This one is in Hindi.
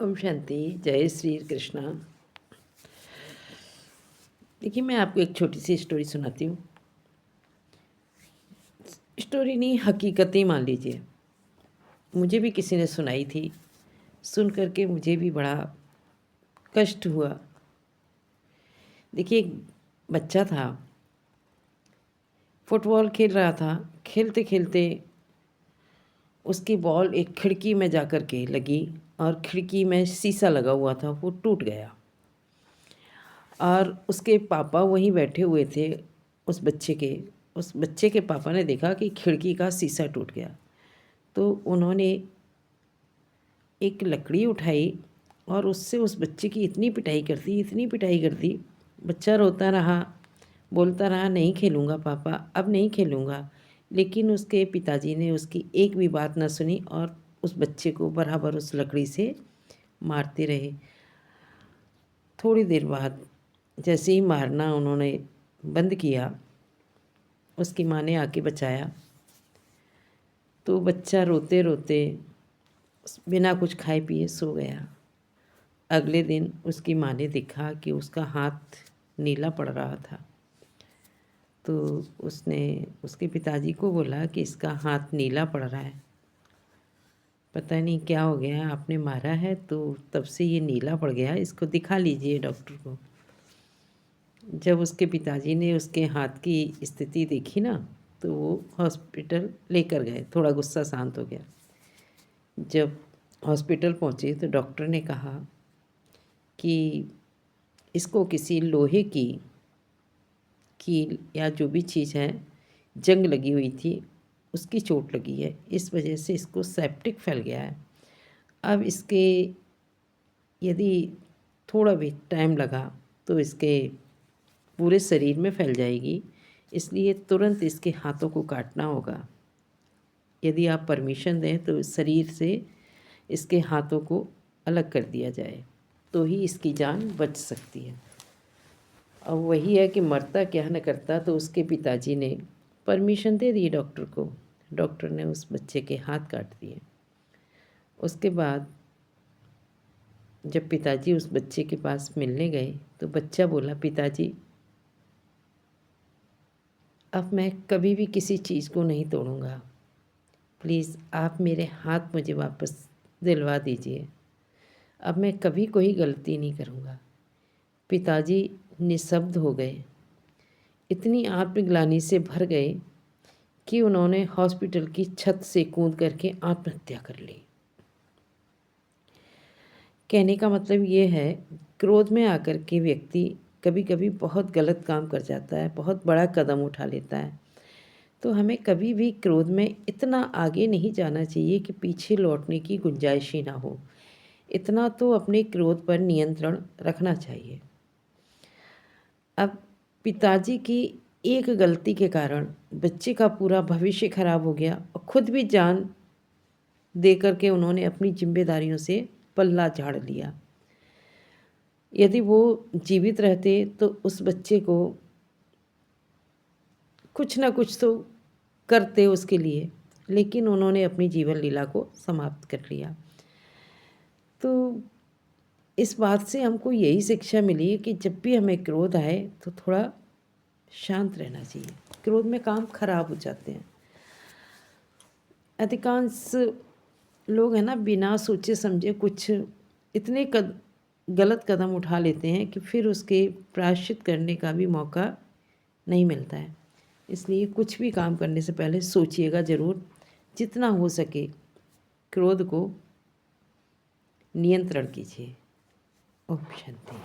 ओम शांति। जय श्री कृष्णा। देखिए, मैं आपको एक छोटी सी स्टोरी सुनाती हूँ। स्टोरी नहीं, हकीकत ही मान लीजिए। मुझे भी किसी ने सुनाई थी। सुन करके मुझे भी बड़ा कष्ट हुआ। देखिए, एक बच्चा था, फुटबॉल खेल रहा था। खेलते खेलते उसकी बॉल एक खिड़की में जा कर के लगी और खिड़की में शीशा लगा हुआ था, वो टूट गया। और उसके पापा वहीं बैठे हुए थे। उस बच्चे के पापा ने देखा कि खिड़की का शीशा टूट गया, तो उन्होंने एक लकड़ी उठाई और उससे उस बच्चे की इतनी पिटाई कर दी। बच्चा रोता रहा, बोलता रहा, नहीं खेलूँगा पापा, अब नहीं खेलूँगा। लेकिन उसके पिताजी ने उसकी एक भी बात न सुनी और उस बच्चे को बराबर उस लकड़ी से मारते रहे। थोड़ी देर बाद जैसे ही मारना उन्होंने बंद किया, उसकी माँ ने आके बचाया। तो बच्चा रोते रोते बिना कुछ खाए पिए सो गया। अगले दिन उसकी माँ ने देखा कि उसका हाथ नीला पड़ रहा था। तो उसने उसके पिताजी को बोला कि इसका हाथ नीला पड़ रहा है, पता नहीं क्या हो गया, आपने मारा है तो तब से ये नीला पड़ गया, इसको दिखा लीजिए डॉक्टर को। जब उसके पिताजी ने उसके हाथ की स्थिति देखी ना, तो वो हॉस्पिटल लेकर गए। थोड़ा गुस्सा शांत हो गया। जब हॉस्पिटल पहुँचे तो डॉक्टर ने कहा कि इसको किसी लोहे की कील या जो भी चीज़ है, जंग लगी हुई थी, उसकी चोट लगी है, इस वजह से इसको सेप्टिक फैल गया है। अब इसके यदि थोड़ा भी टाइम लगा तो इसके पूरे शरीर में फैल जाएगी, इसलिए तुरंत इसके हाथों को काटना होगा। यदि आप परमिशन दें तो शरीर से इसके हाथों को अलग कर दिया जाए, तो ही इसकी जान बच सकती है। अब वही है कि मरता क्या न करता। तो उसके पिताजी ने परमिशन दे दी डॉक्टर को। डॉक्टर ने उस बच्चे के हाथ काट दिए। उसके बाद जब पिताजी उस बच्चे के पास मिलने गए तो बच्चा बोला, पिताजी अब मैं कभी भी किसी चीज़ को नहीं तोड़ूंगा, प्लीज़ आप मेरे हाथ मुझे वापस दिलवा दीजिए, अब मैं कभी कोई गलती नहीं करूँगा। पिताजी निशब्द हो गए, इतनी आत्मग्लानि से भर गए कि उन्होंने हॉस्पिटल की छत से कूद करके आत्महत्या कर ली। कहने का मतलब ये है, क्रोध में आकर के व्यक्ति कभी कभी बहुत गलत काम कर जाता है, बहुत बड़ा कदम उठा लेता है। तो हमें कभी भी क्रोध में इतना आगे नहीं जाना चाहिए कि पीछे लौटने की गुंजाइश ही ना हो। इतना तो अपने क्रोध पर नियंत्रण रखना चाहिए। अब पिताजी की एक गलती के कारण बच्चे का पूरा भविष्य खराब हो गया और खुद भी जान दे करके उन्होंने अपनी जिम्मेदारियों से पल्ला झाड़ लिया। यदि वो जीवित रहते तो उस बच्चे को कुछ ना कुछ तो करते उसके लिए, लेकिन उन्होंने अपनी जीवन लीला को समाप्त कर लिया। तो इस बात से हमको यही शिक्षा मिली कि जब भी हमें क्रोध आए तो थोड़ा शांत रहना चाहिए। क्रोध में काम खराब हो जाते हैं। अधिकांश लोग हैं ना, बिना सोचे समझे कुछ इतने गलत कदम उठा लेते हैं कि फिर उसके प्रायश्चित करने का भी मौका नहीं मिलता है। इसलिए कुछ भी काम करने से पहले सोचिएगा ज़रूर। जितना हो सके क्रोध को नियंत्रण कीजिए। ओम शांति।